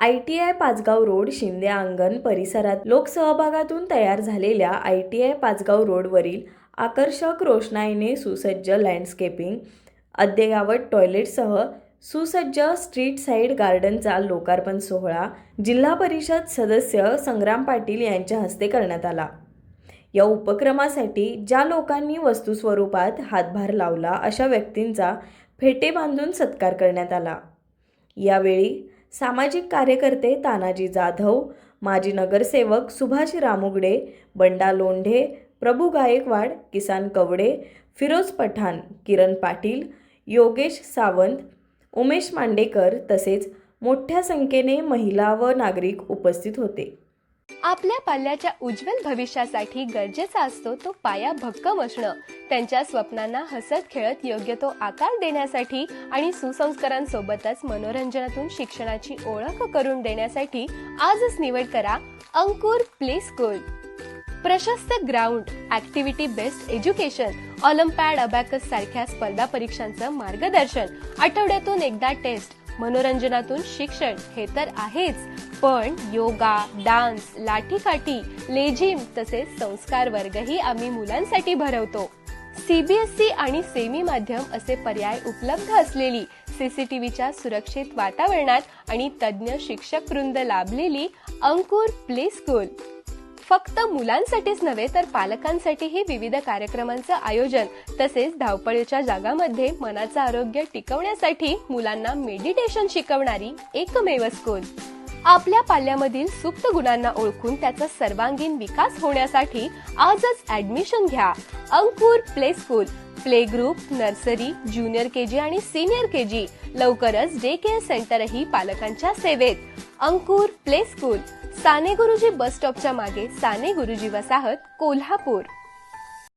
ITI Pachgaon road Shinde अंगण परिसरात लोकसहभागातून तयार झालेल्या ITI पाचगाव रोडवरील आकर्षक रोषणाईने सुसज्ज लँडस्केपिंग, अद्ययावत टॉयलेटसह सुसज्ज स्ट्रीट साइड गार्डनचा लोकार्पण सोहळा जिल्हा परिषद सदस्य संग्राम पाटील यांच्या हस्ते करण्यात आला. या उपक्रमासाठी ज्या लोकांनी वस्तू स्वरूपात हातभार लावला अशा व्यक्तींचा फेटे बांधून सत्कार करण्यात आला. यावेळी सामाजिक कार्यकर्ते तानाजी जाधव, माजी नगरसेवक सुभाष रामुगडे, बंडा लोंढे, प्रभू गायकवाड, किसान कवडे, फिरोज पठाण, किरण पाटील, योगेश सावंत, उमेश मांडेकर तसेच मोठ्या संख्येने महिला व नागरिक उपस्थित होते. आपल्या पाल्याच्या उज्ज्वल भविष्यासाठी गरजेचा असतो तो पाया भक्कम असणं. त्यांच्या स्वप्नांना हसत खेळत योग्य तो आकार देण्यासाठी आणि सुसंस्कारांसोबतच मनोरंजनातून शिक्षणाची ओळख करून देण्यासाठी आजच निवड करा अंकुर प्ले स्कूल. प्रशस्त ground, activity based education, Olympiad, abacus सारख्या स्पर्धा परीक्षांचं मार्गदर्शन, आठवड्यातून एकदा टेस्ट, मनोरंजनातून शिक्षण हे तर आहेच, पण योगा, डान्स, लाठीकाठी, लेझिम तसेच संस्कार वर्गही आम्ही मुलांसाठी भरवतो. CBSE आणि सेमी माध्यम असे पर्याय उपलब्ध असलेली, CCTVच्या सुरक्षित वातावरणात आणि तज्ज्ञ शिक्षक वृंद लाभलेली अंकुर प्ले स्कूल फक्त मुलांसाठीच नव्हे तर पालकांसाठीही विविध कार्यक्रमांचं आयोजन तसेच धावपळीच्या जगामध्ये मनाचं आरोग्य टिकवण्यासाठी मुलांना मेडिटेशन शिकवणारी एकमेव स्कूल. आपल्या पाल्यामधील सुप्त गुणांना ओळखून त्याचा सर्वांगीण विकास होण्यासाठी आजच ऍडमिशन घ्या. Ankur play school, play group, nursery, junior KG आणि सिनियर KG, लवकरच डे केअर सेंटरही पालकांच्या सेवेत. अंकुर प्ले स्कूल, साने गुरुजी बस स्टॉपच्या मागे, साने गुरुजी वसाहत, कोल्हापूर.